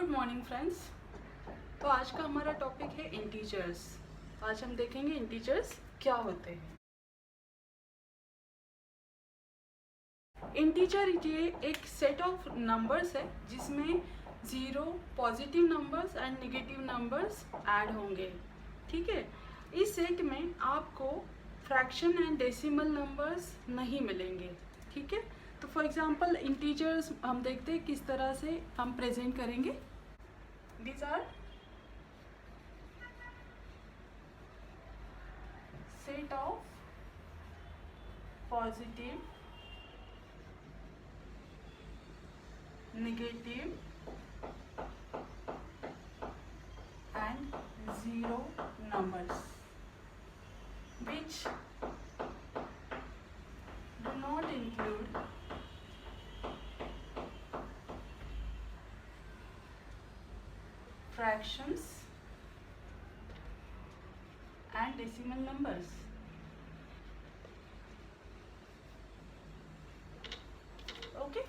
Good morning friends. तो आज का हमारा टॉपिक है इंटीजर्स। आज हम देखेंगे इंटीजर्स क्या होते हैं। इंटीजर ये एक सेट ऑफ नंबर्स है जिसमें zero, positive numbers and negative numbers add होंगे। ठीक है, इस सेट में आपको फ्रैक्शन एंड डेसिमल नंबर्स नहीं मिलेंगे। ठीक है, तो फॉर एग्जांपल इंटीजर्स हम देखते हैं किस तरह से हम प्रेजेंट करेंगे। These are set of positive, negative and zero numbers which do not include fractions and decimal numbers. Okay,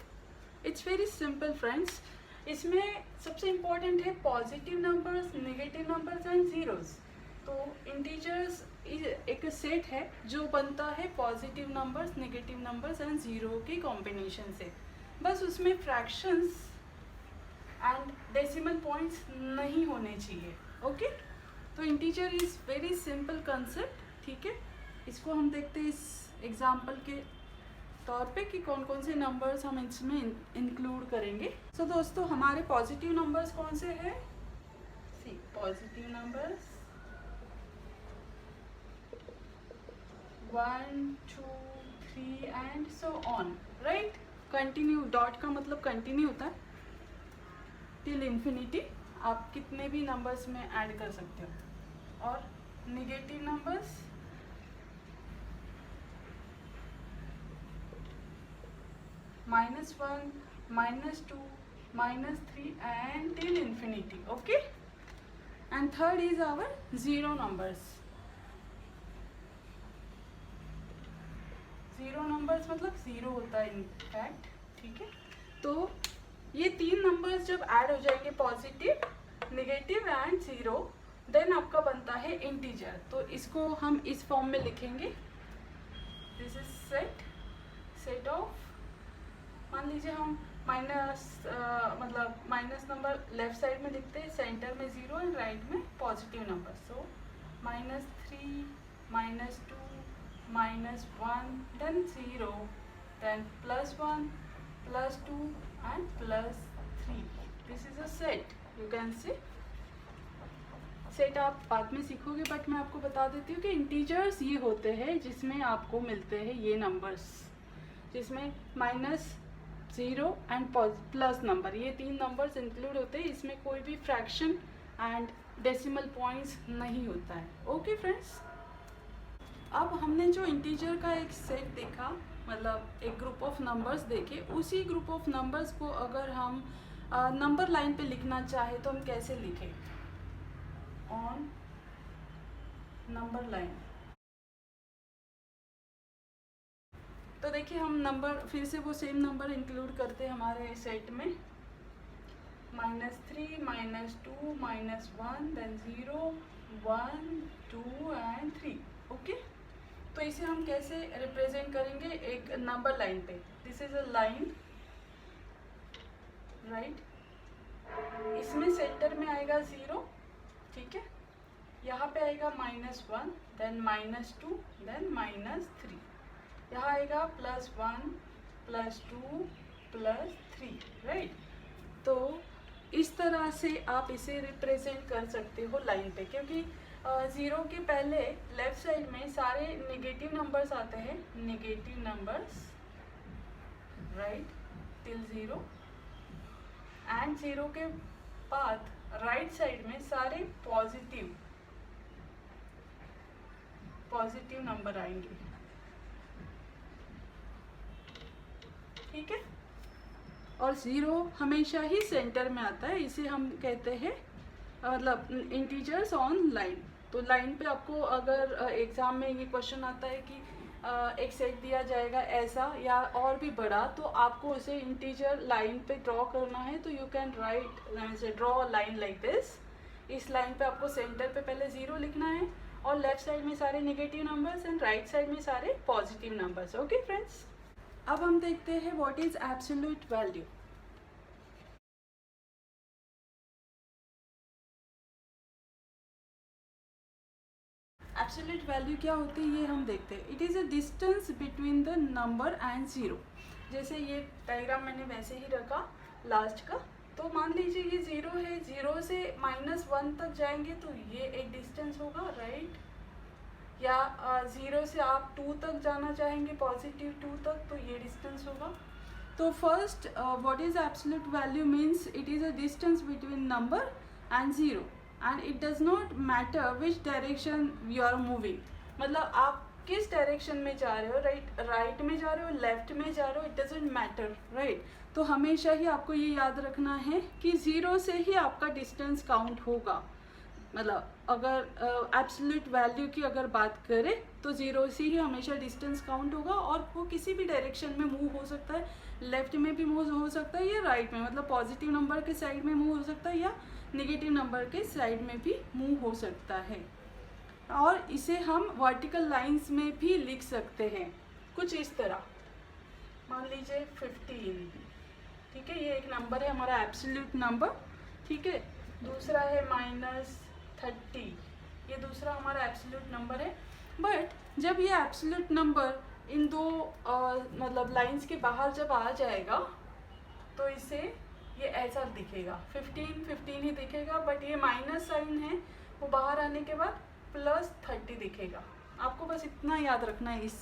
it's very simple friends. इसमें सबसे इम्पोर्टेंट है positive numbers, negative numbers and zeros. तो इंटीजर्स एक set है जो बनता है positive numbers, negative numbers and zero के कॉम्बिनेशन से। बस उसमें फ्रैक्शंस एंड डेसिमल पॉइंट्स नहीं होने चाहिए। ओके, तो integer is very simple concept. ठीक है, इसको हम देखते हैं इस एग्जाम्पल के तौर पे कि कौन कौन से नंबर्स हम इसमें इंक्लूड करेंगे। सो दोस्तों, हमारे पॉजिटिव नंबर्स कौन से हैं? See positive numbers 1, 2, 3 and so on, right. Continue, dot का मतलब कंटिन्यू होता है टिल इन्फिनिटी। आप कितने भी नंबर्स में ऐड कर सकते हो। और negative numbers -1, -2, -3 and till infinity. Okay, and third is our zero numbers. Zero numbers मतलब जीरो होता है इनफैक्ट। ठीक है, तो ये तीन नंबर्स जब ऐड हो जाएंगे positive, negative and zero, then आपका बनता है इंटीजर। तो इसको हम इस फॉर्म में लिखेंगे। दिस इज सेट ऑफ, मान लीजिए हम माइनस नंबर लेफ्ट साइड में लिखते हैं, सेंटर में ज़ीरो एंड राइट में positive number. So -3, -2, -1, then 0, then +1, +2 and +3। This is a set. You can say set आप बाद में सीखोगे, बट मैं आपको बता देती हूँ कि इंटीजर्स ये होते हैं जिसमें आपको मिलते हैं ये नंबर्स, जिसमें -0 एंड प्लस नंबर, ये तीन नंबर्स इंक्लूड होते हैं। इसमें कोई भी फ्रैक्शन एंड डेसिमल पॉइंट्स नहीं होता है। ओके फ्रेंड्स, अब हमने जो इंटीजर का एक सेट देखा, मतलब एक ग्रुप ऑफ नंबर्स देखे, उसी ग्रुप ऑफ नंबर्स को अगर हम नंबर लाइन पे लिखना चाहे तो हम कैसे लिखें? On number line. तो देखिए, हम नंबर फिर से वो सेम नंबर इंक्लूड करते हैं हमारे सेट में, -3, -2, -1, देन 0, 1, 2 एंड 3। ओके, तो इसे हम कैसे रिप्रेजेंट करेंगे एक नंबर लाइन पे? This is a line, right. इसमें सेंटर में आएगा 0, ठीक है। यहाँ पे आएगा -1, देन -2, देन -3। यहाँ आएगा +1, +2, +3, राइट। तो इस तरह से आप इसे रिप्रेजेंट कर सकते हो लाइन पे, क्योंकि 0 के पहले लेफ्ट साइड में सारे नेगेटिव नंबर्स आते हैं, negative numbers, right, till 0, and 0 के बाद राइट साइड में सारे पॉजिटिव नंबर आएंगे। ठीक है, और 0 हमेशा ही सेंटर में आता है। इसे हम कहते हैं मतलब इंटीजर्स ऑन लाइन। तो लाइन पे आपको अगर एग्ज़ाम में ये क्वेश्चन आता है कि एक सेट दिया जाएगा ऐसा या और भी बड़ा, तो आपको उसे इंटीजर लाइन पे ड्रॉ करना है। तो you can write draw line like this. इस लाइन पे आपको सेंटर पे पहले 0 लिखना है और लेफ्ट साइड में सारे negative numbers and right side में सारे पॉजिटिव नंबर्स। ओके फ्रेंड्स, अब हम देखते हैं what is absolute value. Absolute value क्या होती है ये हम देखते हैं। It is a distance between the number and zero. जैसे ये डायग्राम मैंने वैसे ही रखा लास्ट का, तो मान लीजिए ये 0 है, 0 से -1 तक जाएंगे तो ये एक डिस्टेंस होगा, राइट। या 0 से आप 2 तक जाना चाहेंगे, पॉजिटिव 2 तक, तो ये डिस्टेंस होगा। तो first what is absolute value means it is a distance between number and zero and it does not matter which direction you are moving. मतलब आप किस डायरेक्शन में जा रहे हो, राइट में जा रहे हो, लेफ्ट में जा रहे हो, इट डजेंट मैटर, राइट। तो हमेशा ही आपको ये याद रखना है कि 0 से ही आपका डिस्टेंस काउंट होगा। मतलब अगर एब्सोल्यूट वैल्यू की अगर बात करें तो 0 से ही हमेशा डिस्टेंस काउंट होगा और वो किसी भी डायरेक्शन में मूव हो सकता है, लेफ्ट में भी मूव हो सकता है या राइट में, मतलब पॉजिटिव नंबर के साइड में मूव हो सकता है या नेगेटिव नंबर के साइड में भी मूव हो सकता है। और इसे हम वर्टिकल लाइंस में भी लिख सकते हैं कुछ इस तरह। मान लीजिए 15, ठीक है, ये एक नंबर है हमारा एब्सोल्यूट नंबर, ठीक है। दूसरा है -30, ये दूसरा हमारा एब्सोल्यूट नंबर है। बट जब ये एब्सोल्यूट नंबर इन दो मतलब लाइंस के बाहर जब आ जाएगा तो इसे ये ऐसा दिखेगा, 15 ही दिखेगा, बट ये माइनस साइन है, वो बाहर आने के बाद +30 दिखेगा। आपको बस इतना याद रखना है इस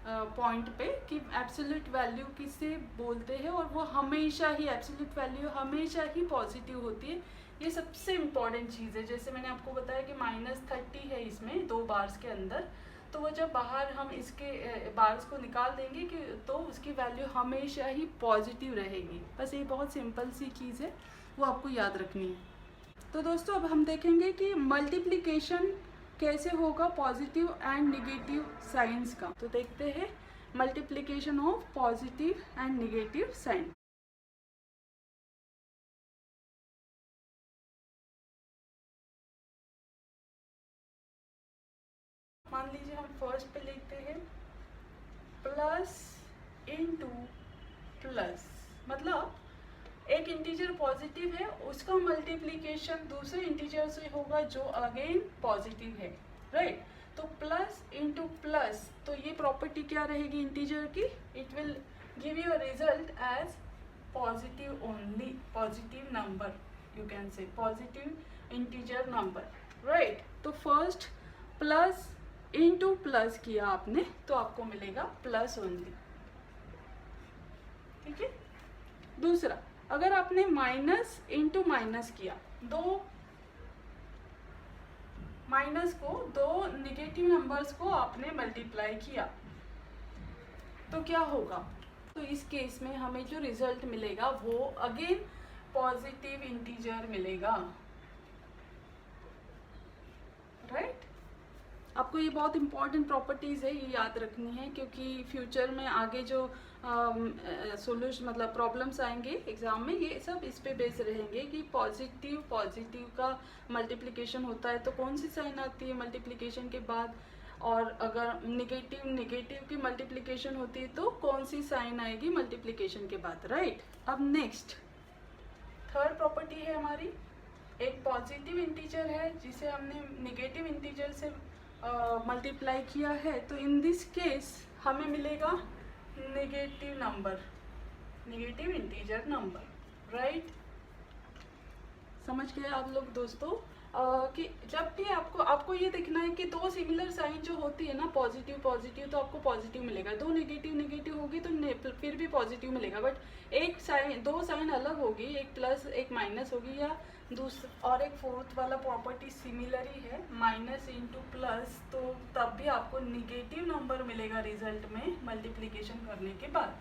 पॉइंट पे कि एब्सोल्यूट वैल्यू किसे बोलते हैं और वो हमेशा ही एब्सोल्यूट वैल्यू हमेशा ही पॉजिटिव होती है। ये सबसे इम्पॉर्टेंट चीज़ है। जैसे मैंने आपको बताया कि -30 है इसमें 2 बार्स के अंदर, तो वो जब बाहर हम इसके बार्स को निकाल देंगे कि तो उसकी वैल्यू हमेशा ही पॉजिटिव रहेगी। बस ये बहुत सिंपल सी चीज़ है, वो आपको याद रखनी है। तो दोस्तों अब हम देखेंगे कि मल्टीप्लिकेशन कैसे होगा पॉजिटिव एंड नेगेटिव साइंस का। तो देखते हैं multiplication of positive and negative sign. मान लीजिए हम फर्स्ट पे लिखते हैं प्लस इंटू प्लस, मतलब एक इंटीजर पॉजिटिव है, उसका मल्टीप्लिकेशन दूसरे इंटीजर से होगा जो अगेन पॉजिटिव है, राइट। तो प्लस इंटू प्लस, तो ये प्रॉपर्टी क्या रहेगी इंटीजर की, it will give you a result as positive only, positive number, you can say positive integer number, right. तो फर्स्ट प्लस इंटू प्लस किया आपने तो आपको मिलेगा प्लस ओनली, ठीक है। दूसरा, अगर आपने माइनस इंटू माइनस किया, दो माइनस को दो नेगेटिव नंबर्स को आपने मल्टीप्लाई किया तो क्या होगा, तो इस केस में हमें जो रिजल्ट मिलेगा वो अगेन पॉजिटिव इंटीजर मिलेगा, राइट। आपको ये बहुत इंपॉर्टेंट प्रॉपर्टीज़ है, ये याद रखनी है, क्योंकि फ्यूचर में आगे जो सोल्यूशन मतलब प्रॉब्लम्स आएंगे एग्जाम में, ये सब इस पे बेस रहेंगे कि पॉजिटिव का मल्टीप्लिकेशन होता है तो कौन सी साइन आती है मल्टीप्लिकेशन के बाद, और अगर नेगेटिव की मल्टीप्लिकेशन होती है तो कौन सी साइन आएगी मल्टीप्लिकेशन के बाद, राइट। अब नेक्स्ट थर्ड प्रॉपर्टी है हमारी, एक पॉजिटिव इंटीजर है जिसे हमने नेगेटिव इंटीजर से मल्टीप्लाई किया है, तो इन दिस केस हमें मिलेगा negative number, negative integer number, right. समझ गए आप लोग दोस्तों कि जब भी आपको ये देखना है कि दो सिमिलर साइन जो होती है ना, पॉजिटिव तो आपको पॉजिटिव मिलेगा, दो नेगेटिव होगी तो फिर भी पॉजिटिव मिलेगा, बट एक साइन, दो साइन अलग होगी, एक प्लस एक माइनस होगी, या और एक फोर्थ वाला प्रॉपर्टी सिमिलर ही है, माइनस इंटू प्लस, तो तब भी आपको नेगेटिव नंबर मिलेगा रिजल्ट में मल्टीप्लिकेशन करने के बाद।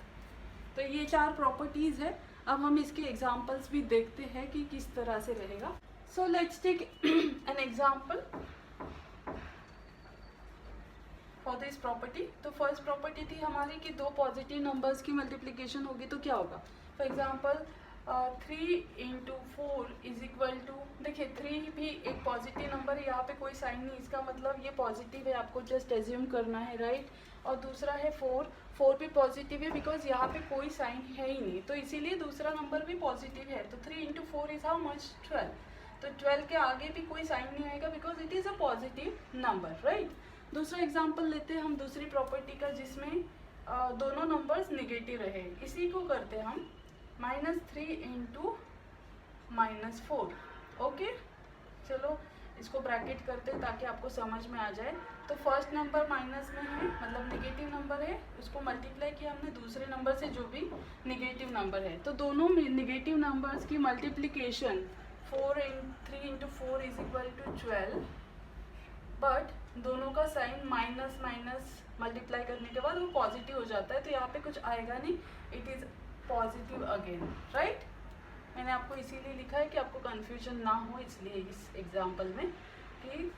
तो ये 4 प्रॉपर्टीज़ है। अब हम इसके एग्जांपल्स भी देखते हैं कि किस तरह से रहेगा। So let's take an example. For this property. तो फर्स्ट प्रॉपर्टी थी हमारी कि दो पॉजिटिव नंबर्स की मल्टीप्लिकेशन होगी तो क्या होगा। For example 3 × 4 is equal to, देखिए 3 भी एक पॉजिटिव नंबर है, यहाँ पे कोई साइन नहीं, इसका मतलब ये पॉजिटिव है, आपको जस्ट एज्यूम करना है, राइट। और दूसरा है 4 भी पॉजिटिव है बिकॉज यहाँ पे कोई साइन है ही नहीं, तो इसीलिए दूसरा नंबर भी पॉजिटिव है। तो 3 × 4 इज हाउ मच, 12। तो 12 के आगे भी कोई साइन नहीं आएगा because it is a positive number, right. दूसरा एग्जाम्पल लेते हैं हम दूसरी प्रॉपर्टी का जिसमें दोनों नंबर्स निगेटिव रहे। इसी को करते हैं हम -3 × -4। ओके, चलो इसको ब्रैकेट करते हैं ताकि आपको समझ में आ जाए। तो फर्स्ट नंबर माइनस में है, मतलब निगेटिव नंबर है, उसको मल्टीप्लाई किया हमने दूसरे नंबर से जो भी निगेटिव नंबर है। तो दोनों निगेटिव नंबर्स की मल्टीप्लिकेशन 3 × 4 इज इक्वल टू 12, बट दोनों का साइन माइनस माइनस मल्टीप्लाई करने के बाद वो पॉजिटिव हो जाता है, तो यहाँ पे कुछ आएगा नहीं, it is positive again, right. मैंने आपको इसीलिए लिखा है कि आपको कन्फ्यूजन ना हो, इसलिए इस एग्जाम्पल में कि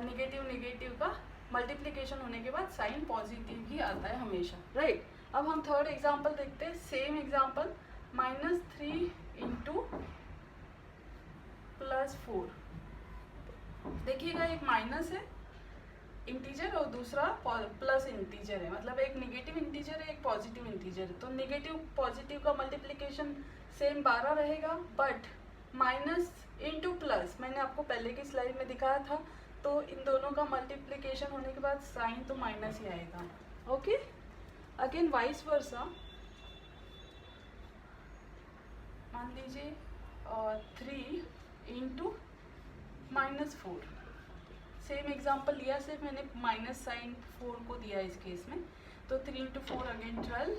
निगेटिव का मल्टीप्लिकेशन होने के बाद साइन पॉजिटिव ही आता है हमेशा, राइट। अब हम थर्ड एग्जाम्पल देखते हैं, सेम एग्जाम्पल -3 × +4। देखिएगा एक माइनस है इंटीजर और दूसरा प्लस इंटीजर है, मतलब एक नेगेटिव इंटीजर है एक पॉजिटिव इंटीजर है। तो नेगेटिव पॉजिटिव का मल्टीप्लिकेशन सेम 12 रहेगा, बट माइनस इंटू प्लस मैंने आपको पहले की स्लाइड में दिखाया था, तो इन दोनों का मल्टीप्लिकेशन होने के बाद साइन तो माइनस ही आएगा। ओके, अगेन वाइस वर्सा, मान लीजिए 3 × -4, सेम एग्जांपल लिया, सिर्फ मैंने माइनस साइन 4 को दिया इस केस में। तो 3 × 4 अगेन 12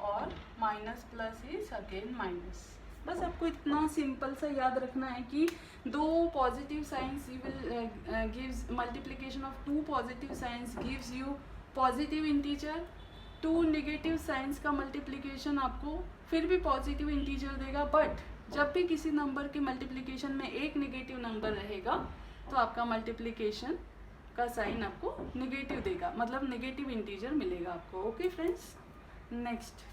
और minus plus is again minus. बस आपको इतना सिंपल सा याद रखना है कि दो positive signs will gives multiplication of two positive signs gives you positive integer, two negative signs का मल्टीप्लिकेशन आपको फिर भी पॉजिटिव इंटीजर देगा, बट जब भी किसी नंबर के मल्टीप्लिकेशन में एक नेगेटिव नंबर रहेगा तो आपका मल्टीप्लिकेशन का साइन आपको नेगेटिव देगा, मतलब नेगेटिव इंटीजर मिलेगा आपको। Okay friends, next.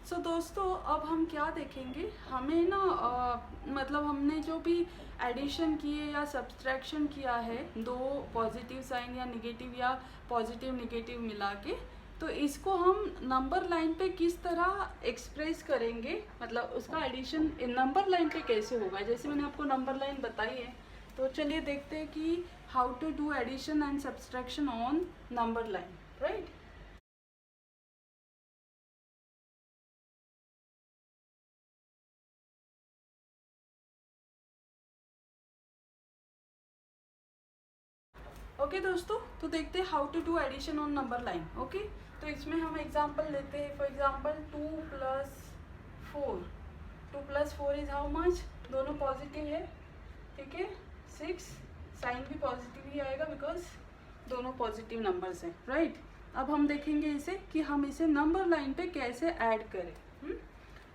सो दोस्तों अब हम क्या देखेंगे, हमें ना मतलब हमने जो भी एडिशन किए या सब्सट्रैक्शन किया है दो पॉजिटिव साइन या पॉजिटिव नेगेटिव मिला के, तो इसको हम नंबर लाइन पे किस तरह एक्सप्रेस करेंगे, मतलब उसका एडिशन नंबर लाइन पे कैसे होगा। जैसे मैंने आपको नंबर लाइन बताई है, तो चलिए देखते हैं कि how to do addition and subtraction on number line, right. Okay दोस्तों, तो देखते हैं how to do addition on number line. Okay, तो इसमें हम एग्जांपल लेते हैं। For example 2 + 4 is how much, दोनों पॉजिटिव है, ठीक है। 6, साइन भी पॉजिटिव ही आएगा बिकॉज दोनों पॉजिटिव नंबर्स हैं, राइट। अब हम देखेंगे इसे कि हम इसे नंबर लाइन पे कैसे ऐड करें।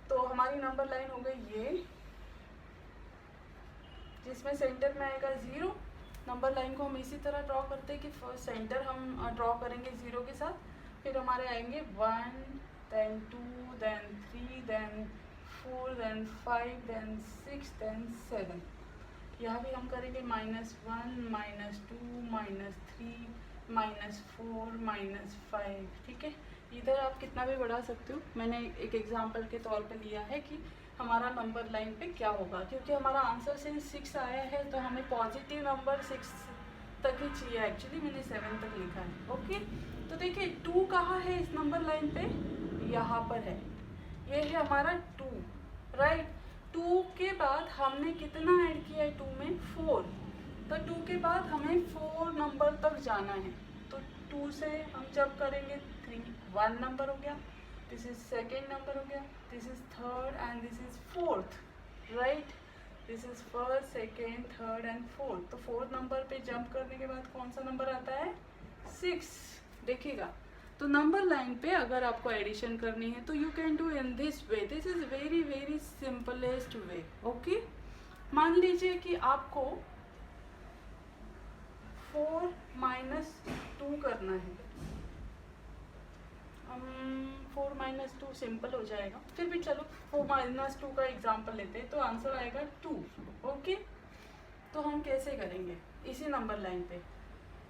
तो हमारी नंबर लाइन हो गई ये, जिसमें सेंटर में आएगा 0। नंबर लाइन को हम इसी तरह ड्रॉ करते हैं कि फर्स्ट सेंटर हम ड्रॉ करेंगे 0 के साथ, फिर हमारे आएंगे 1, then 2, then 3, then 4, then 5, then 6, then 7। यहाँ भी हम करेंगे -1, -2, -3, -4, -5, ठीक है। इधर आप कितना भी बढ़ा सकते हो, मैंने एक एग्जांपल के तौर पे लिया है कि हमारा नंबर लाइन पे क्या होगा, क्योंकि हमारा आंसर सिर्फ 6 आया है तो हमें पॉजिटिव नंबर 6 तक ही चाहिए। एक्चुअली मैंने 7 तक लिखा है। ओके, तो देखिए 2 कहाँ है इस नंबर लाइन पे, यहाँ पर है, ये है हमारा 2, राइट। 2 के बाद हमने कितना ऐड किया है 2 में, 4। तो 2 के बाद हमें 4 नंबर तक जाना है, तो 2 से हम जब करेंगे 3, 1 नंबर हो गया, दिस इज सेकेंड नंबर हो गया, this is third and this is fourth, right. This is first, second, third and fourth. तो 4 नंबर पे जंप करने के बाद कौन सा नंबर आता है, 6। देखिएगा, तो नंबर लाइन पे अगर आपको एडिशन करनी है तो you can do in this way, this is very very simplest way. Okay, मान लीजिए कि आपको 4 -2 करना है। 4 -2 सिंपल हो जाएगा, फिर भी चलो 4 -2 का एग्जाम्पल लेते हैं, तो आंसर आएगा 2। ओके, तो हम कैसे करेंगे इसी नंबर लाइन पे।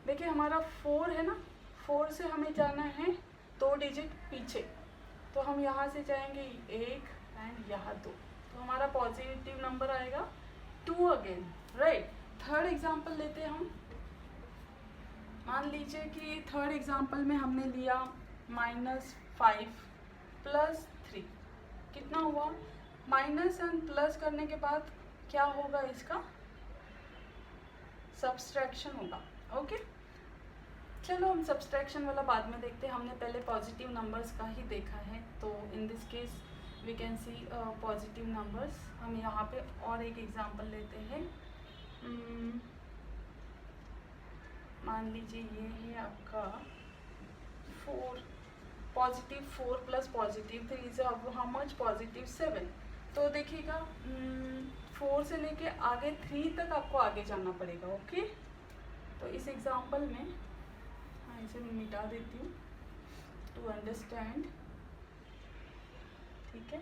देखिए हमारा 4 है ना, 4 से हमें जाना है 2 डिजिट पीछे, तो हम यहाँ से जाएंगे 1 एंड यहाँ 2, तो हमारा पॉजिटिव नंबर आएगा 2 अगेन, राइट। थर्ड एग्जाम्पल लेते हैं हम। मान लीजिए कि थर्ड एग्जाम्पल में हमने लिया -5 + 3, कितना हुआ, माइनस एंड प्लस करने के बाद क्या होगा, इसका सब्सट्रैक्शन होगा। ओके, चलो हम सब्सट्रैक्शन वाला बाद में देखते हैं, हमने पहले पॉजिटिव नंबर्स का ही देखा है, तो in this case we can see positive numbers. हम यहाँ पे और एक एग्जांपल लेते हैं। मान लीजिए ये है आपका 4, positive 4 + positive 3 is how much, positive 7। तो देखिएगा 4 से लेके आगे 3 तक आपको आगे जाना पड़ेगा। ओके, तो इस एग्जांपल में हाँ इसे मैं मिटा देती हूँ टू अंडरस्टैंड, ठीक है।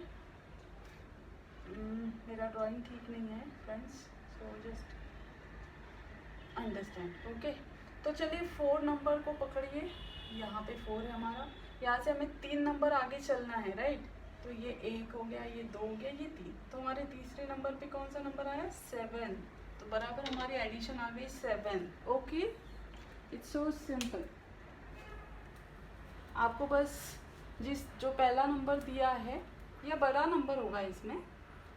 मेरा ड्राइंग ठीक नहीं है friends, so just understand. Okay, तो चलिए 4 नंबर को पकड़िए, यहाँ पे 4 है हमारा, यहाँ से हमें 3 नंबर आगे चलना है, राइट। तो ये 1 हो गया, ये 2 हो गया, ये 3, तो हमारे तीसरे नंबर पे कौन सा नंबर आया, 7, तो बराबर हमारी एडिशन आ गई 7। Okay, it's so simple. आपको बस जो पहला नंबर दिया है, या बड़ा नंबर होगा इसमें,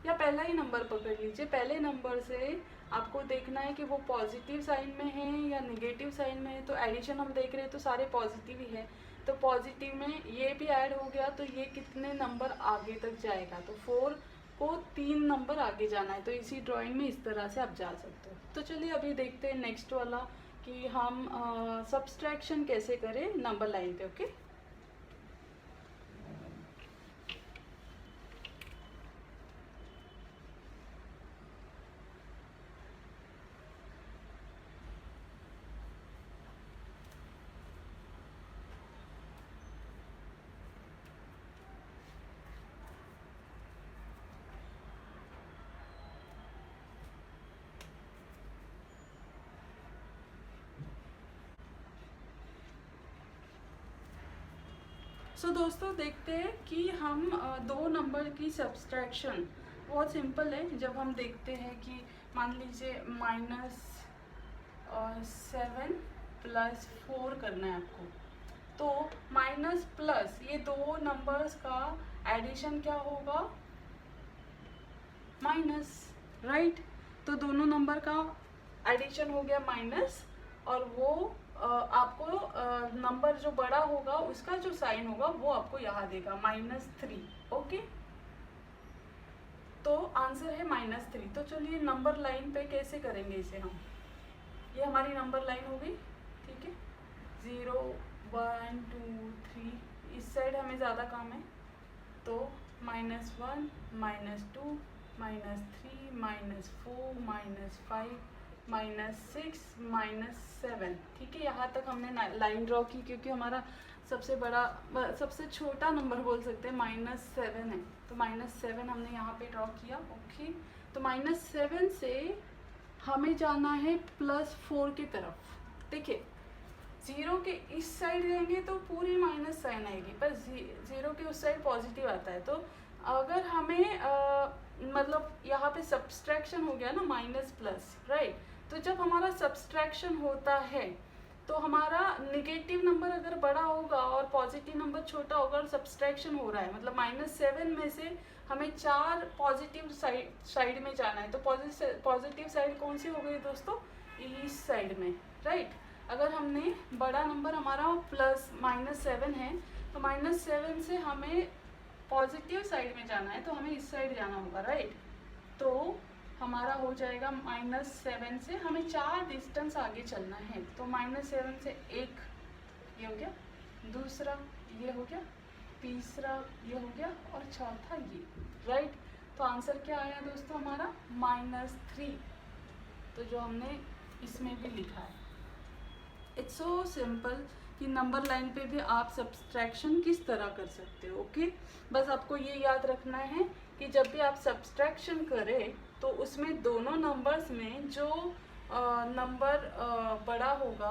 या पहला ही नंबर पकड़ लीजिए, पहले नंबर से आपको देखना है कि वो पॉजिटिव साइन में है या नेगेटिव साइन में है। तो एडिशन हम देख रहे हैं तो सारे पॉजिटिव ही है, तो पॉजिटिव में ये भी ऐड हो गया, तो ये कितने नंबर आगे तक जाएगा, तो 4 को 3 नंबर आगे जाना है। तो इसी ड्राइंग में इस तरह से आप जा सकते हो। तो चलिए अभी देखते हैं नेक्स्ट वाला कि हम सब्सट्रैक्शन कैसे करें नंबर लाइन पे। ओके, सो दोस्तों देखते हैं कि हम 2 नंबर की सब्सट्रैक्शन बहुत सिंपल है। जब हम देखते हैं कि मान लीजिए -7 + 4 करना है आपको, तो माइनस प्लस ये 2 नंबर्स का एडिशन क्या होगा, माइनस, राइट। तो दोनों नंबर का एडिशन हो गया माइनस, और वो आपको नंबर जो बड़ा होगा उसका जो साइन होगा वो आपको यहाँ देगा -3। ओके, तो आंसर है -3। तो चलिए नंबर लाइन पे कैसे करेंगे इसे हम, ये हमारी नंबर लाइन हो गई, ठीक है। 0 1 2 3, इस साइड हमें ज़्यादा काम है, तो -1 -2 -3 -4 -5 -6 -7, ठीक है। यहाँ तक हमने लाइन ड्रॉ की, क्योंकि हमारा सबसे छोटा नंबर बोल सकते हैं -7 है, तो -7 हमने यहाँ पे ड्रॉ किया। ओके, तो -7 से हमें जाना है +4 की तरफ। देखिए 0 के इस साइड रहेंगे तो पूरी माइनस साइन आएगी, पर 0 के उस साइड पॉजिटिव आता है। तो अगर हमें मतलब यहाँ पे सब्सट्रैक्शन हो गया ना, माइनस प्लस, राइट। तो जब हमारा सब्सट्रैक्शन होता है तो हमारा नेगेटिव नंबर अगर बड़ा होगा और पॉजिटिव नंबर छोटा होगा, और सब्सट्रैक्शन हो रहा है, मतलब -7 में से हमें 4 पॉजिटिव साइड में जाना है। तो पॉजिटिव साइड कौन सी हो गई दोस्तों, इस साइड में, राइट। अगर हमने बड़ा नंबर हमारा -7 है, तो -7 से हमें पॉजिटिव साइड में जाना है, तो हमें इस साइड जाना होगा, राइट। तो हमारा हो जाएगा -7 से हमें 4 डिस्टेंस आगे चलना है। तो -7 से एक ये हो गया, दूसरा ये हो गया, तीसरा ये हो गया, और चौथा ये, राइट। तो आंसर क्या आया दोस्तों हमारा -3, तो जो हमने इसमें भी लिखा है। इट्स सो सिंपल कि नंबर लाइन पे भी आप सब्सट्रैक्शन किस तरह कर सकते हो। ओके, बस आपको ये याद रखना है कि जब भी आप सब्सट्रैक्शन करें तो उसमें दोनों नंबर्स में जो नंबर बड़ा होगा,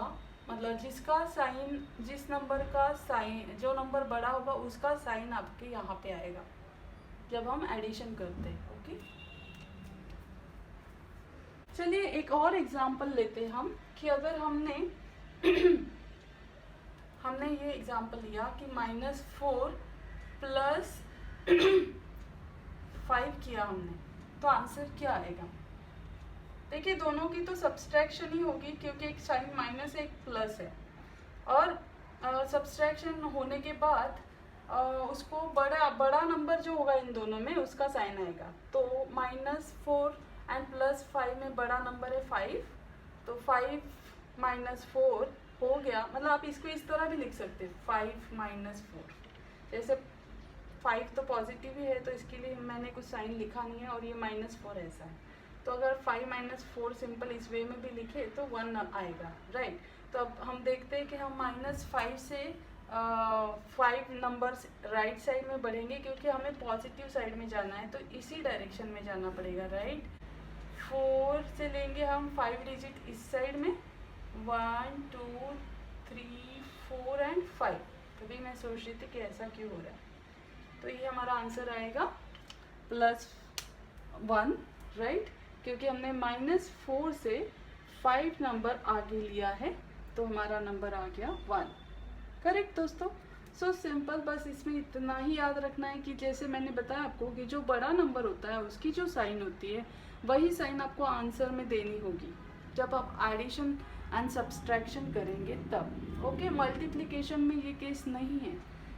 मतलब जिसका साइन, जिस नंबर का साइन, जो नंबर बड़ा होगा उसका साइन आपके यहाँ पे आएगा जब हम एडिशन करते हैं। ओके, चलिए एक और एग्जांपल लेते हैं हम कि अगर हमने हमने ये एग्जांपल लिया कि -4 प्लस 5 किया हमने, तो आंसर क्या आएगा। देखिए दोनों की तो सब्सट्रैक्शन ही होगी क्योंकि एक साइन माइनस है, एक प्लस है, और सब्सट्रैक्शन होने के बाद उसको बड़ा नंबर जो होगा इन दोनों में उसका साइन आएगा। तो -4 एंड +5 में बड़ा नंबर है 5, तो 5 - 4 हो गया। मतलब आप इसको इस तरह भी लिख सकते हैं 5 - 4, जैसे 5 तो पॉजिटिव ही है तो इसके लिए मैंने कुछ साइन लिखा नहीं है, और ये -4 ऐसा है। तो अगर 5 - 4 सिंपल इस वे में भी लिखे तो 1 आएगा, राइट। तो अब हम देखते हैं कि हम -5 से 5 नंबर्स राइट साइड में बढ़ेंगे क्योंकि हमें पॉजिटिव साइड में जाना है, तो इसी डायरेक्शन में जाना पड़ेगा, राइट। 4 से लेंगे हम 5 डिजिट इस साइड में, 1 2 3 4 एंड 5। तभी मैं सोच रही थी कि ऐसा क्यों हो रहा है। तो ये हमारा आंसर आएगा +1, राइट, क्योंकि हमने -4 से 5 नंबर आगे लिया है, तो हमारा नंबर आ गया 1, करेक्ट दोस्तों। सो सिंपल, बस इसमें इतना ही याद रखना है कि जैसे मैंने बताया आपको कि जो बड़ा नंबर होता है उसकी जो साइन होती है वही साइन आपको आंसर में देनी होगी जब आप एडिशन एंड सब्सट्रैक्शन करेंगे तब। ओके, मल्टीप्लिकेशन में ये केस नहीं है,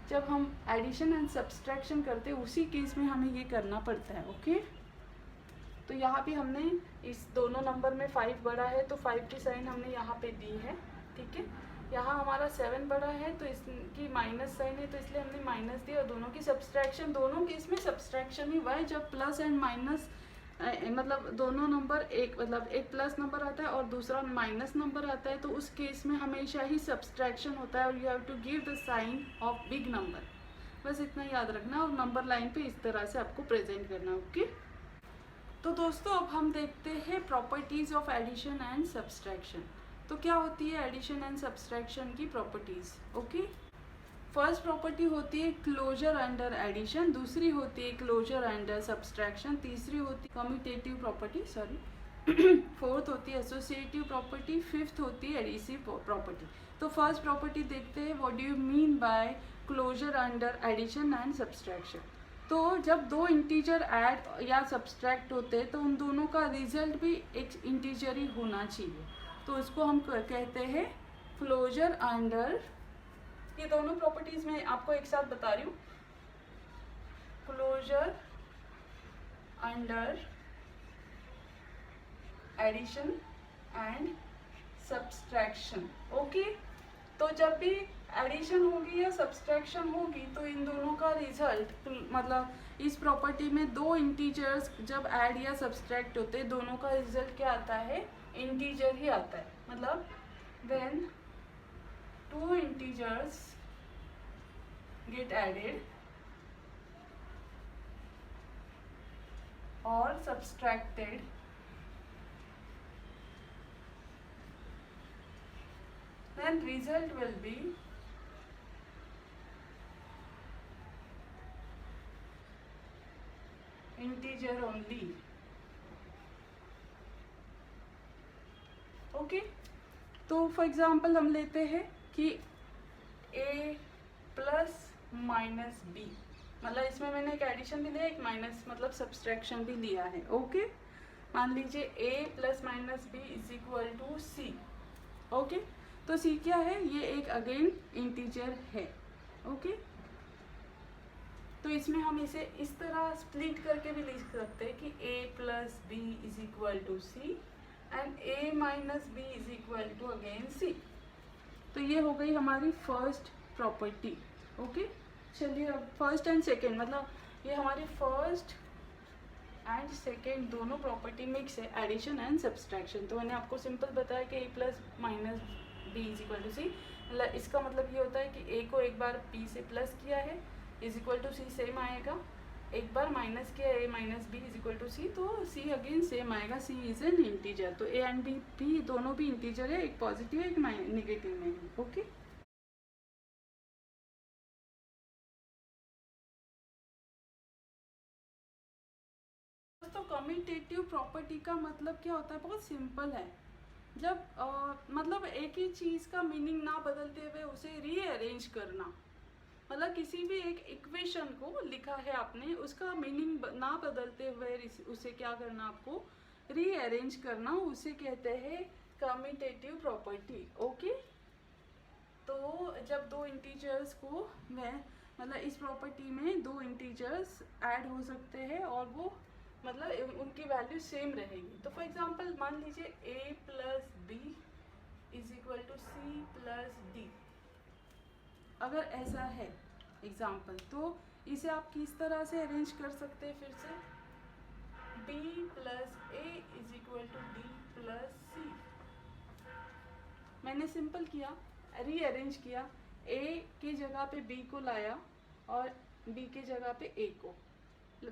जब हम एडिशन एंड सब्सट्रैक्शन करते हैं उसी केस में हमें ये करना पड़ता है। ओके, तो यहाँ भी हमने इस दोनों नंबर में 5 बड़ा है तो 5 की साइन हमने यहाँ पे दी है, ठीक है। यहाँ हमारा 7 बड़ा है तो इसकी माइनस साइन है, तो इसलिए हमने माइनस दिया, और दोनों की सब्सट्रैक्शन, दोनों केस में सब्सट्रैक्शन ही हुआ है जब प्लस एंड माइनस, मतलब दोनों नंबर मतलब एक प्लस नंबर आता है और दूसरा माइनस नंबर आता है, तो उस केस में हमेशा ही सब्सट्रैक्शन होता है, और you have to give the sign of big number. बस इतना याद रखना, और नंबर लाइन पे इस तरह से आपको प्रेजेंट करना। ओके, तो दोस्तों अब हम देखते हैं properties of addition and subtraction. तो क्या होती है एडिशन एंड सब्सट्रैक्शन की प्रॉपर्टीज़। ओके, फर्स्ट प्रॉपर्टी होती है क्लोजर अंडर एडिशन, दूसरी होती है क्लोजर अंडर सब्सट्रैक्शन, तीसरी होती है कम्यूटेटिव प्रॉपर्टी, फोर्थ होती है एसोसिएटिव प्रॉपर्टी, फिफ्थ होती है एडिसिव प्रॉपर्टी। तो फर्स्ट प्रॉपर्टी देखते हैं, what do you mean by closure under addition and subtraction. तो जब दो इंटीजर ऐड या सब्सट्रैक्ट होते हैं तो उन दोनों का रिजल्ट भी एक इंटीजर ही होना चाहिए, तो इसको हम कहते हैं क्लोजर अंडर। ये दोनों प्रॉपर्टीज मैं आपको एक साथ बता रही हूँ, closure under addition and subtraction. Okay, तो जब भी एडिशन होगी या सब्सट्रैक्शन होगी तो इन दोनों का रिजल्ट, मतलब इस प्रॉपर्टी में दो इंटीजर्स जब ऐड या सब्सट्रैक्ट होते हैं दोनों का रिजल्ट क्या आता है, इंटीजर ही आता है। मतलब when two integers get added or subtracted, then result will be integer only. Okay, तो फॉर एग्जाम्पल हम लेते हैं कि a प्लस माइनस बी, मतलब इसमें मैंने एक एडिशन भी लिया, एक माइनस मतलब सब्सट्रैक्शन भी लिया है। ओके, मान लीजिए a plus minus B is equal to C. Okay, तो सी क्या है, ये एक अगेन इंटीजर है। ओके, तो इसमें हम इसे इस तरह स्प्लिट करके भी लिख सकते हैं कि a plus B is equal to C and a minus B is equal to again C. तो ये हो गई हमारी फर्स्ट प्रॉपर्टी। ओके, चलिए अब फर्स्ट एंड सेकेंड, मतलब ये हमारी फर्स्ट एंड सेकेंड दोनों प्रॉपर्टी मिक्स है, एडिशन एंड सब्सट्रैक्शन। तो मैंने आपको सिंपल बताया कि a plus minus b is equal to C. मतलब इसका मतलब ये होता है कि a को एक बार b से प्लस किया है is equal to C same आएगा, एक बार माइनस किया a minus B is equal to C, तो c अगेन सेम आएगा, c इज एन इंटीजर। तो a एंड b भी दोनों भी इंटीजर है, एक पॉजिटिव एक नेगेटिव में है। ओके दोस्तों, कम्यूटेटिव प्रॉपर्टी का मतलब क्या होता है, बहुत सिंपल है। जब मतलब एक ही चीज़ का मीनिंग ना बदलते हुए उसे रीअरेंज करना, मतलब किसी भी एक इक्वेशन को लिखा है आपने, उसका मीनिंग ना बदलते हुए उसे क्या करना, आपको रीअरेंज करना, उसे कहते हैं कम्यूटेटिव प्रॉपर्टी। ओके, तो जब दो इंटीजर्स को मैं मतलब इस प्रॉपर्टी में दो इंटीजर्स ऐड हो सकते हैं और वो मतलब उनकी वैल्यू सेम रहेगी। तो फॉर एग्जांपल मान लीजिए a plus B is equal to c plus d, अगर ऐसा है एग्जांपल, तो इसे आप किस तरह से अरेंज कर सकते हैं, फिर से b plus A is equal to D plus C. मैंने सिंपल किया, रीअरेंज किया, a की जगह पे b को लाया और b के जगह पे a को,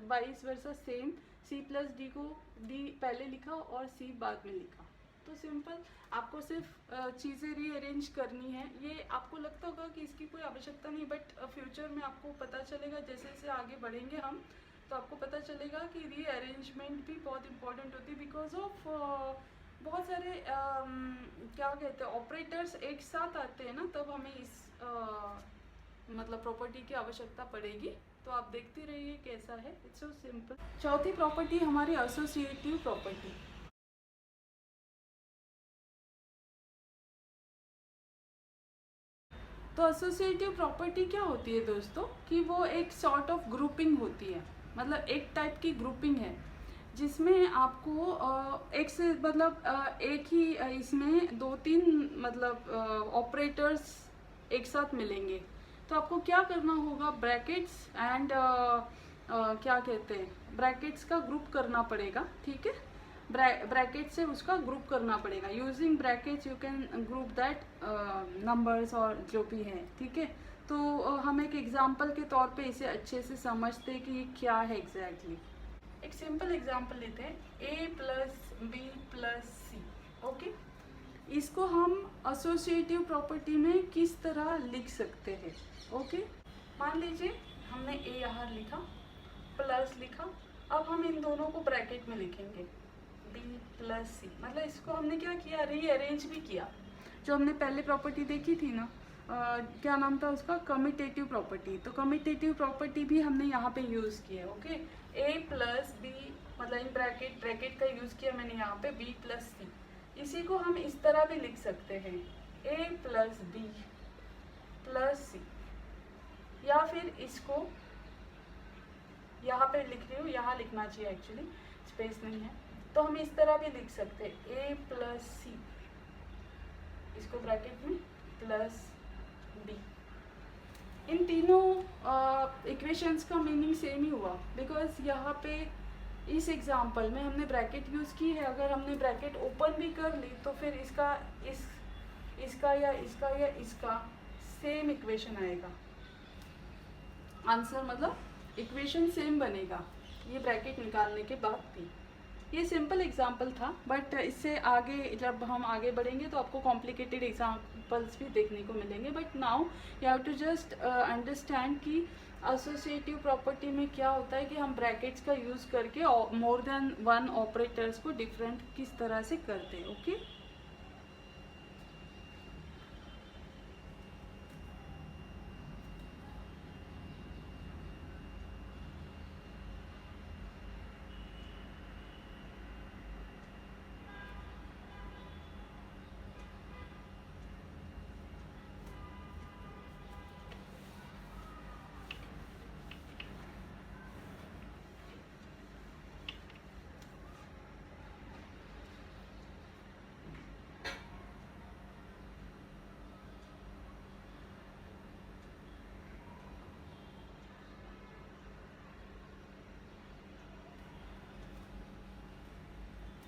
vice versa same, c plus D को d पहले लिखा और c बाद में लिखा। तो सिंपल, आपको सिर्फ चीज़ें रीअरेंज करनी है। ये आपको लगता होगा कि इसकी कोई आवश्यकता नहीं, बट फ्यूचर में आपको पता चलेगा, जैसे जैसे आगे बढ़ेंगे हम, तो आपको पता चलेगा कि रीअरेंजमेंट भी बहुत इंपॉर्टेंट होती है, बिकॉज ऑफ बहुत सारे क्या कहते हैं ऑपरेटर्स एक साथ आते हैं ना, तब हमें इस मतलब प्रॉपर्टी की आवश्यकता पड़ेगी। तो आप देखते रहिए कैसा है, इट्स सो सिंपल। चौथी प्रॉपर्टी हमारी एसोसिएटिव प्रॉपर्टी। तो एसोसिएटिव प्रॉपर्टी क्या होती है दोस्तों, कि वो एक सॉर्ट ऑफ ग्रुपिंग होती है, मतलब एक टाइप की ग्रुपिंग है जिसमें आपको एक से मतलब एक ही इसमें दो तीन मतलब ऑपरेटर्स एक साथ मिलेंगे। तो आपको क्या करना होगा, ब्रैकेट्स एंड क्या कहते हैं, ब्रैकेट्स का ग्रुप करना पड़ेगा, ठीक है। ब्रैकेट से उसका ग्रुप करना पड़ेगा। Using brackets you can group that numbers और जो भी है, ठीक है। तो हम एक एग्जांपल के तौर पे इसे अच्छे से समझते हैं कि ये क्या है एग्जैक्टली। एक सिंपल एग्जांपल लेते हैं, a plus b plus c. Okay, इसको हम एसोसिएटिव प्रॉपर्टी में किस तरह लिख सकते हैं। ओके, मान लीजिए हमने a यहाँ लिखा, प्लस लिखा, अब हम इन दोनों को ब्रैकेट में लिखेंगे b प्लस सी। मतलब इसको हमने क्या किया, रीअरेंज भी किया। जो हमने पहले प्रॉपर्टी देखी थी ना, क्या नाम था उसका, कम्यूटेटिव प्रॉपर्टी। तो कम्यूटेटिव प्रॉपर्टी भी हमने यहाँ पे यूज़ किया है। ओके, a प्लस बी, मतलब इन ब्रैकेट का यूज़ किया मैंने यहाँ पे, b प्लस सी। इसी को हम इस तरह भी लिख सकते हैं, a प्लस बी प्लस सी, या फिर इसको यहाँ पे लिख रही हूँ, यहाँ लिखना चाहिए एक्चुअली, स्पेस नहीं है, तो हम इस तरह भी लिख सकते हैं, a प्लस सी, इसको ब्रैकेट में प्लस b। इन तीनों इक्वेशंस का मीनिंग सेम ही हुआ, बिकॉज यहाँ पे इस एग्जांपल में हमने ब्रैकेट यूज़ की है। अगर हमने ब्रैकेट ओपन भी कर ली तो फिर इसका इसका या इसका सेम इक्वेशन आएगा, आंसर मतलब इक्वेशन सेम बनेगा ये ब्रैकेट निकालने के बाद भी। ये सिंपल एग्जांपल था, बट इससे आगे जब हम आगे बढ़ेंगे तो आपको कॉम्प्लिकेटेड एग्जांपल्स भी देखने को मिलेंगे। But now you have to just understand कि एसोसिएटिव प्रॉपर्टी में क्या होता है कि हम ब्रैकेट्स का यूज़ करके मोर देन वन ऑपरेटर्स को डिफरेंट किस तरह से करते हैं। ओके,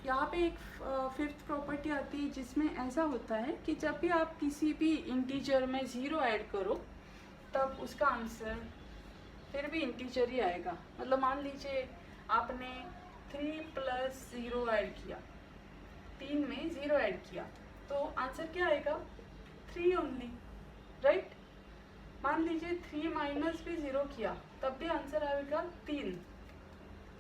यहाँ पे एक फिफ्थ प्रॉपर्टी आती है जिसमें ऐसा होता है कि जब भी आप किसी भी इंटीजर में ज़ीरो ऐड करो तब उसका आंसर फिर भी इंटीजर ही आएगा। मतलब मान लीजिए आपने 3 + 0 ऐड किया, 3 में 0 ऐड किया तो आंसर क्या आएगा? 3 ओनली, राइट। मान लीजिए 3 माइनस भी 0 किया तब भी आंसर आएगा 3,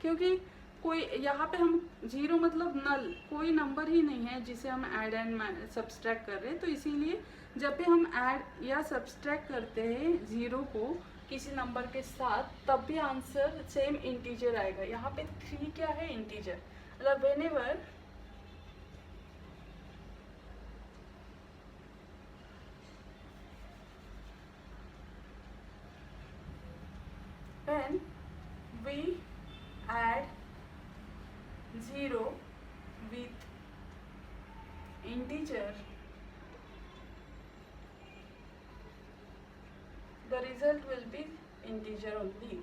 क्योंकि कोई यहाँ पे हम 0 मतलब नल, कोई नंबर ही नहीं है जिसे हम ऐड एंड सब्सट्रैक्ट कर रहे हैं। तो इसीलिए जब भी हम ऐड या सब्सट्रैक्ट करते हैं 0 को किसी नंबर के साथ तब भी आंसर सेम इंटीजर आएगा। यहाँ पे 3 क्या है? इंटीजर। मतलब whenever when we add 0 with integer, the result will be integer only.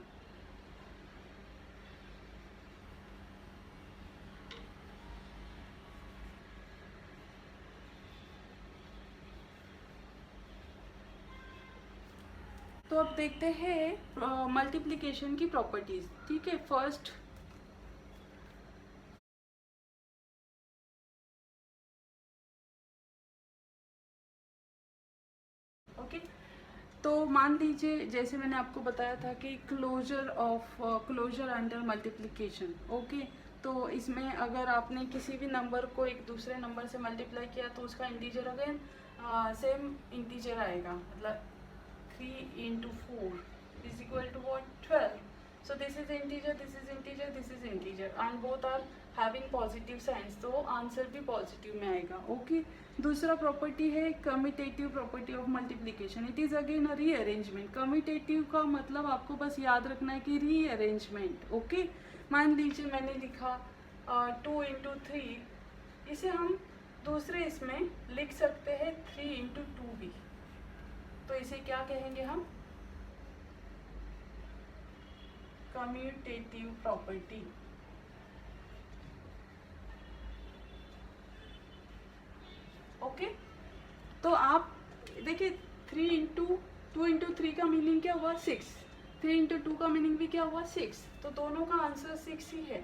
तो अब देखते हैं मल्टीप्लिकेशन की प्रॉपर्टीज। ठीक है, फर्स्ट ओके। तो मान लीजिए जैसे मैंने आपको बताया था कि क्लोजर अंडर मल्टीप्लिकेशन। ओके, तो इसमें अगर आपने किसी भी नंबर को एक दूसरे नंबर से मल्टीप्लाई किया तो उसका इंटीजर अगेन सेम इंटीजर आएगा। मतलब 3 × 4 = what? 12. So this is integer, this is integer, this is integer and both are having positive signs, तो आंसर भी पॉजिटिव में आएगा। ओके, दूसरा प्रॉपर्टी है commutative property of multiplication. It is again a rearrangement. Commutative का मतलब आपको बस याद रखना है कि रीअरेंजमेंट। ओके, मान लीजिए मैंने लिखा 2 × 3, इसे हम दूसरे इसमें लिख सकते हैं 3 × 2 भी। तो इसे क्या कहेंगे हम? Commutative property. ओके, तो आप देखिए 3 × 2 × 3 का मीनिंग क्या हुआ? 6। 3 × 2 का मीनिंग भी क्या हुआ? 6। तो दोनों का आंसर 6 ही है,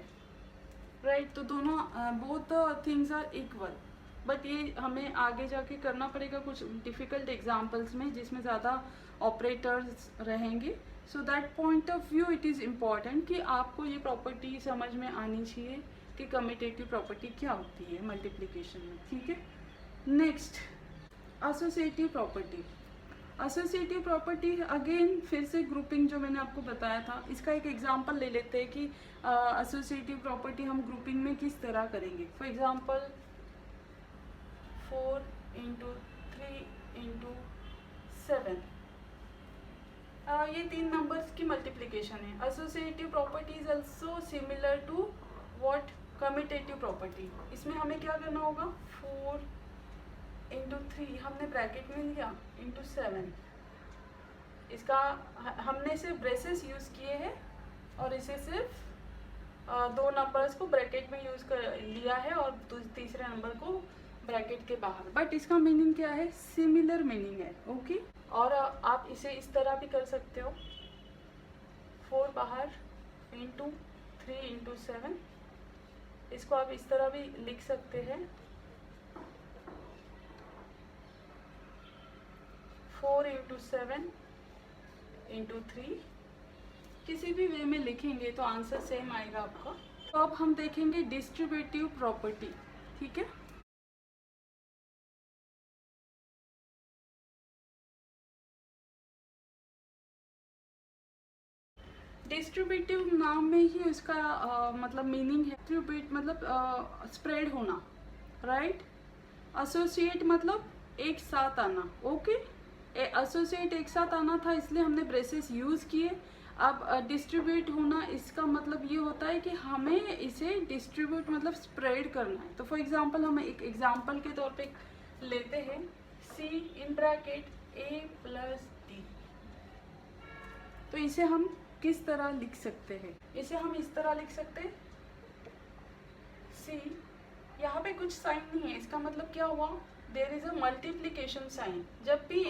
राइट। तो दोनों both things are equal. But ये हमें आगे जाके करना पड़ेगा कुछ डिफ़िकल्ट एग्जाम्पल्स में जिसमें ज़्यादा ऑपरेटर्स रहेंगे। So that point of view it is important कि आपको ये प्रॉपर्टी समझ में आनी चाहिए कि कम्यूटेटिव प्रॉपर्टी क्या होती है मल्टीप्लिकेशन में। ठीक है, next associative property. Associative property again फिर से ग्रुपिंग जो मैंने आपको बताया था, इसका एक एग्जांपल ले लेते हैं कि एसोसिएटिव प्रॉपर्टी हम ग्रुपिंग में किस तरह करेंगे। फॉर एग्जांपल 4 × 3 × 7, ये 3 नंबर्स की मल्टीप्लिकेशन है। Associative property is also similar to what? Commutative property. इसमें हमें क्या करना होगा? 4 × 3 हमने ब्रैकेट में लिया × 7, इसका हमने सिर्फ ब्रेसेस यूज़ किए हैं और इसे सिर्फ 2 नंबर्स को ब्रैकेट में यूज़ कर लिया है और तीसरे नंबर को ब्रैकेट के बाहर। बट इसका मीनिंग क्या है? सिमिलर मीनिंग है। ओके, और आप इसे इस तरह भी कर सकते हो, 4 बाहर × 3 × 7, इसको आप इस तरह भी लिख सकते हैं 4 × 7 × 3। किसी भी वे में लिखेंगे तो आंसर सेम आएगा आपका। तो अब हम देखेंगे डिस्ट्रीब्यूटिव प्रॉपर्टी। ठीक है, डिस्ट्रीब्यूटिव नाम में ही उसका मतलब मीनिंग है। डिस्ट्रीब्यूट मतलब स्प्रेड होना, राइट। एसोसिएट मतलब एक साथ आना। ओके, एसोसिएट एक साथ आना था इसलिए हमने ब्रेसेस यूज़ किए। अब डिस्ट्रीब्यूट होना इसका मतलब ये होता है कि हमें इसे डिस्ट्रीब्यूट मतलब स्प्रेड करना है। तो फॉर एग्जांपल हम एक एग्जांपल के तौर पे लेते हैं C in bracket A + D। तो इसे हम किस तरह लिख सकते हैं? इसे हम इस तरह लिख सकते हैं C पे कुछ साइन नहीं है, इसका मतलब क्या हुआ, there is a multiplication sign. जब भी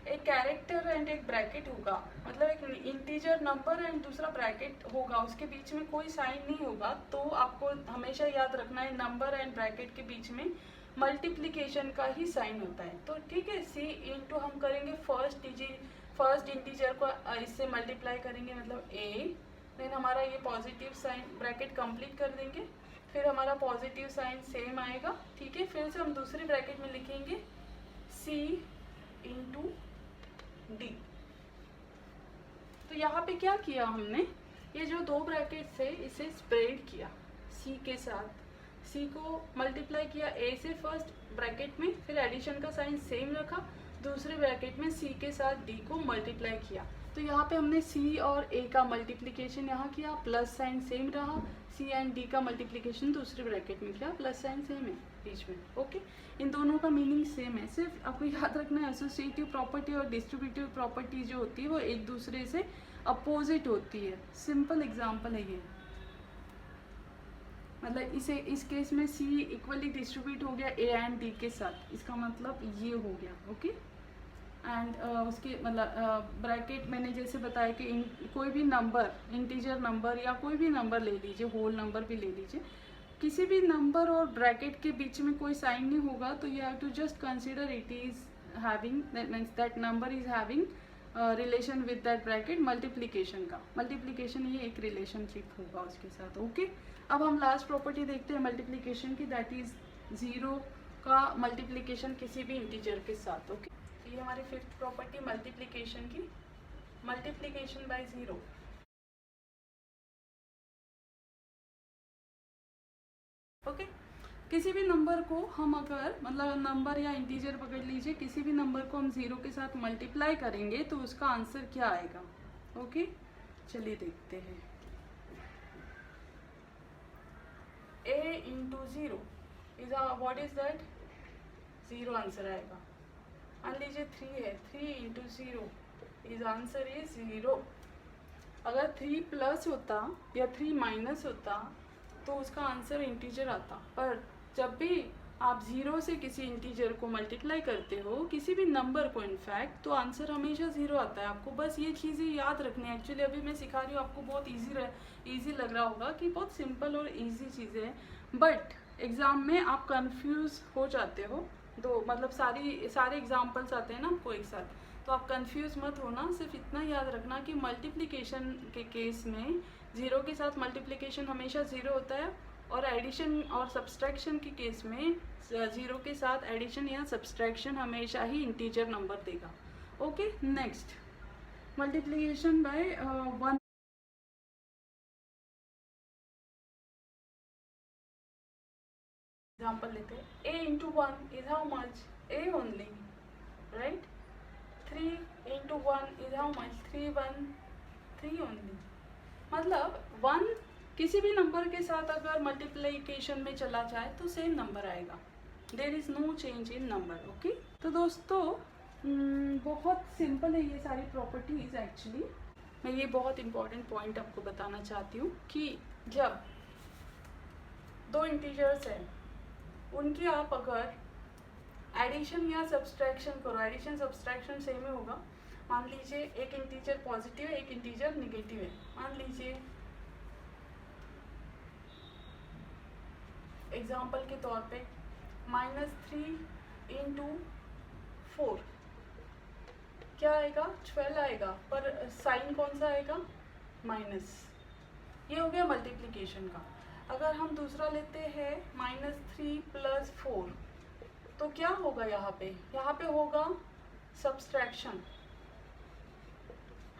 एक कैरेक्टर एंड एक ब्रैकेट होगा, मतलब एक इंटीजर नंबर एंड दूसरा ब्रैकेट होगा, उसके बीच में कोई साइन नहीं होगा, तो आपको हमेशा याद रखना है नंबर एंड ब्रैकेट के बीच में मल्टीप्लिकेशन का ही साइन होता है। तो ठीक है, सी इंटू हम करेंगे फर्स्ट इंटीजर को इससे मल्टीप्लाई करेंगे, मतलब ए, देन हमारा ये पॉजिटिव साइन ब्रैकेट कंप्लीट कर देंगे, फिर हमारा पॉजिटिव साइन सेम आएगा। ठीक है, फिर से हम दूसरी ब्रैकेट में लिखेंगे सी इंटू डी। तो यहाँ पे क्या किया हमने, ये जो दो ब्रैकेट थे इसे स्प्रेड किया सी के साथ, सी को मल्टीप्लाई किया ए से फर्स्ट ब्रैकेट में, फिर एडिशन का साइन सेम रखा, दूसरे ब्रैकेट में सी के साथ डी को मल्टीप्लाई किया। तो यहाँ पे हमने सी और ए का मल्टीप्लिकेशन यहाँ किया, प्लस साइन सेम रहा, सी एंड डी का मल्टीप्लिकेशन दूसरे ब्रैकेट में किया, प्लस साइन सेम है बीच में। ओके, इन दोनों का मीनिंग सेम है, सिर्फ आपको याद रखना है एसोसिएटिव प्रॉपर्टी और डिस्ट्रीब्यूटिव प्रॉपर्टी जो होती है वो एक दूसरे से अपोजिट होती है। सिंपल एग्जाम्पल है ये, मतलब इस केस में सी इक्वली डिस्ट्रीब्यूट हो गया ए एंड डी के साथ, इसका मतलब ये हो गया। ओके, एंड उसके मतलब ब्रैकेट मैंने जैसे बताया कि कोई भी नंबर, इंटीजर नंबर या कोई भी नंबर ले लीजिए, होल नंबर भी ले लीजिए, किसी भी नंबर और ब्रैकेट के बीच में कोई साइन नहीं होगा, तो you have to just consider it is having, that means that number is having relation with that bracket, multiplication का, मल्टीप्लिकेशन ये एक रिलेशनशिप होगा उसके साथ। ओके, अब हम लास्ट प्रॉपर्टी देखते हैं मल्टीप्लिकेशन की, दैट इज जीरो का मल्टीप्लिकेशन किसी भी इंटीजर के साथ। ओके, तो ये हमारी फिफ्थ प्रॉपर्टी मल्टीप्लिकेशन की, मल्टीप्लिकेशन बाय जीरो। ओके, किसी भी नंबर को हम अगर, मतलब नंबर या इंटीजर पकड़ लीजिए, किसी भी नंबर को हम जीरो के साथ मल्टीप्लाई करेंगे तो उसका आंसर क्या आएगा। ओके, चलिए देखते हैं। A into zero is what is that, zero answer आएगा। मान लीजिए 3 है, 3 into zero is answer is zero. अगर 3 प्लस होता या 3 माइनस होता तो उसका आंसर इंटीजर आता, पर जब भी आप जीरो से किसी इंटीजर को मल्टीप्लाई करते हो, किसी भी नंबर को इनफैक्ट, तो आंसर हमेशा जीरो आता है। आपको बस ये चीज़ें याद रखनी है। एक्चुअली अभी मैं सिखा रही हूँ, आपको बहुत ईजी लग रहा होगा कि बहुत सिंपल और ईजी चीज़ें हैं, बट एग्ज़ाम में आप कंफ्यूज हो जाते हो। दो मतलब सारे एग्जाम्पल्स आते हैं ना आपको एक साथ, तो आप कंफ्यूज मत होना। सिर्फ इतना याद रखना कि मल्टीप्लिकेशन के केस में जीरो के साथ मल्टीप्लिकेशन हमेशा ज़ीरो होता है, और एडिशन और सब्सट्रैक्शन के केस में ज़ीरो के साथ एडिशन या सब्सट्रैक्शन हमेशा ही इंटीजर नंबर देगा। Okay, next multiplication bye 1। Example लेते हैं, a into 1 is how much, a only, right. 3 into 1 is how much, 3 1 3 only. मतलब 1 किसी भी नंबर के साथ अगर मल्टीप्लिकेशन में चला जाए तो सेम नंबर आएगा, there is no change in number. Okay, तो दोस्तों बहुत सिंपल है ये सारी प्रॉपर्टीज। एक्चुअली मैं ये बहुत इंपॉर्टेंट पॉइंट आपको बताना चाहती हूँ कि जब दो इंटीजर्स हैं, उनकी आप अगर एडिशन या सब्सट्रैक्शन करो, एडिशन सब्सट्रैक्शन सेम ही होगा। मान लीजिए एक इंटीजर पॉजिटिव है, एक इंटीजर निगेटिव है। मान लीजिए एग्जाम्पल के तौर पे -3 इंटू 4 क्या आएगा, 12 आएगा, पर साइन कौन सा आएगा, माइनस। ये हो गया मल्टीप्लिकेशन का। अगर हम दूसरा लेते हैं -3 + 4, तो क्या होगा यहाँ पे होगा सब्सट्रैक्शन।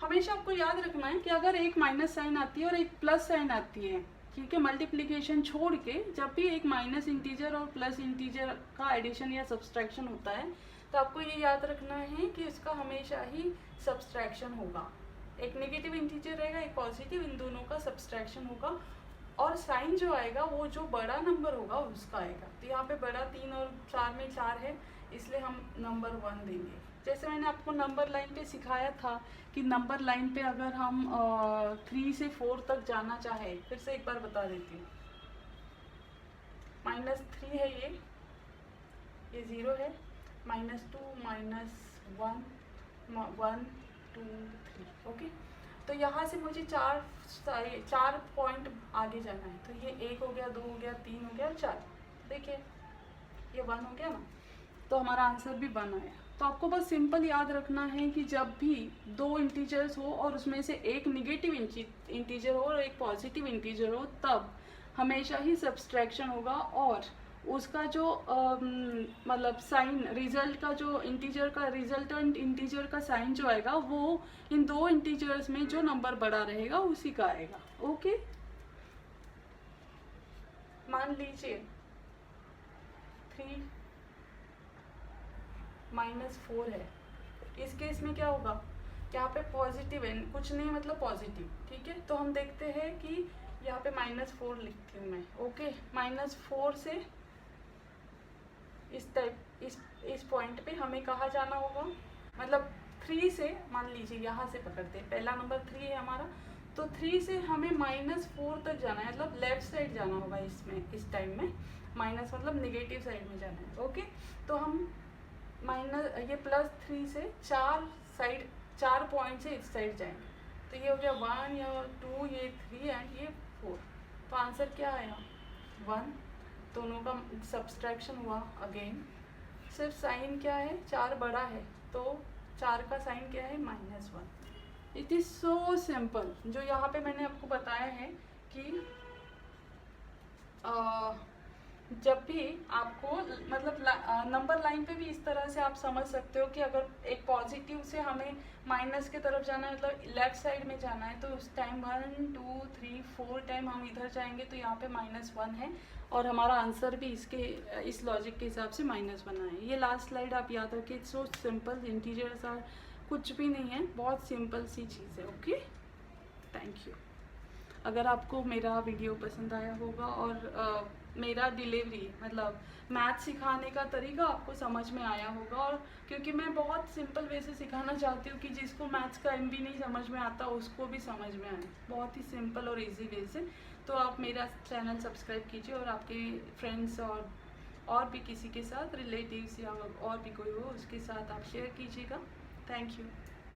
हमेशा आपको याद रखना है कि अगर एक माइनस साइन आती है और एक प्लस साइन आती है, ठीक है, मल्टीप्लिकेशन छोड़ के जब भी एक माइनस इंटीजर और प्लस इंटीजर का एडिशन या सब्सट्रैक्शन होता है, तो आपको ये याद रखना है कि उसका हमेशा ही सब्सट्रैक्शन होगा। एक नेगेटिव इंटीजर रहेगा, एक पॉजिटिव, इन दोनों का सब्सट्रैक्शन होगा, और साइन जो आएगा वो जो बड़ा नंबर होगा उसका आएगा। तो यहाँ पे बड़ा 3 और 4 में 4 है, इसलिए हम नंबर 1 देंगे। जैसे मैंने आपको नंबर लाइन पे सिखाया था कि नंबर लाइन पे अगर हम 3 से 4 तक जाना चाहे, फिर से एक बार बता देती हूँ। -3 है, ये 0 है, -2 -1 1 2 3। ओके, तो यहाँ से मुझे चार पॉइंट आगे जाना है। तो ये 1 हो गया, 2 हो गया, 3 हो गया और 4। देखिए ये 1 हो गया ना, तो हमारा आंसर भी 1 आया। तो आपको बस सिंपल याद रखना है कि जब भी दो इंटीजर्स हो और उसमें से एक निगेटिव इंटीजर हो और एक पॉजिटिव इंटीजर हो, तब हमेशा ही सब्सट्रैक्शन होगा और उसका जो मतलब साइन, रिजल्ट का जो इंटीजर का रिजल्टेंट इंटीजर का साइन जो आएगा वो इन दो इंटीजर्स में जो नंबर बड़ा रहेगा उसी का आएगा। ओके, मान लीजिए 3 -4 है। इस केस में क्या होगा, यहाँ पे पॉजिटिव है, कुछ नहीं मतलब पॉजिटिव। ठीक है, तो हम देखते हैं कि यहाँ पे -4 लिखती हूँ मैं। ओके, -4 से इस पॉइंट पे हमें कहाँ जाना होगा, मतलब 3 से, मान लीजिए यहाँ से पकड़ते हैं, पहला नंबर 3 है हमारा, तो 3 से हमें -4 तक जाना है, मतलब लेफ्ट साइड जाना होगा इसमें, इस टाइम में माइनस मतलब निगेटिव साइड में जाना है। ओके, तो हम ये +3 से 4 पॉइंट से इस साइड जाएंगे। तो ये हो गया 1, या 2, ये 3 एंड ये 4। तो आंसर क्या आया, 1। दोनों का सब्सट्रैक्शन हुआ अगेन। सिर्फ साइन क्या है, 4 बड़ा है, तो 4 का साइन क्या है, -1। It is so simple. जो यहाँ पे मैंने आपको बताया है कि जब भी आपको मतलब नंबर लाइन पे भी इस तरह से आप समझ सकते हो कि अगर एक पॉजिटिव से हमें माइनस की तरफ जाना है, मतलब लेफ्ट साइड में जाना है, तो उस टाइम 1 2 3 4 टाइम हम इधर जाएंगे, तो यहाँ पे -1 है और हमारा आंसर भी इस लॉजिक के हिसाब से -1 है। ये लास्ट स्लाइड आप याद रखिए। सो सिंपल, इंटीजर्स आर कुछ भी नहीं है, बहुत सिंपल सी चीज़ है। Okay, thank you. अगर आपको मेरा वीडियो पसंद आया होगा और मेरा डिलीवरी मतलब मैथ सिखाने का तरीका आपको समझ में आया होगा, और क्योंकि मैं बहुत सिंपल वे से सिखाना चाहती हूँ कि जिसको मैथ्स का भी नहीं समझ में आता उसको भी समझ में आए, बहुत ही सिंपल और इजी वे से। तो आप मेरा चैनल सब्सक्राइब कीजिए और आपके फ्रेंड्स और भी किसी के साथ, रिलेटिव्स या और भी कोई हो, उसके साथ आप शेयर कीजिएगा। Thank you.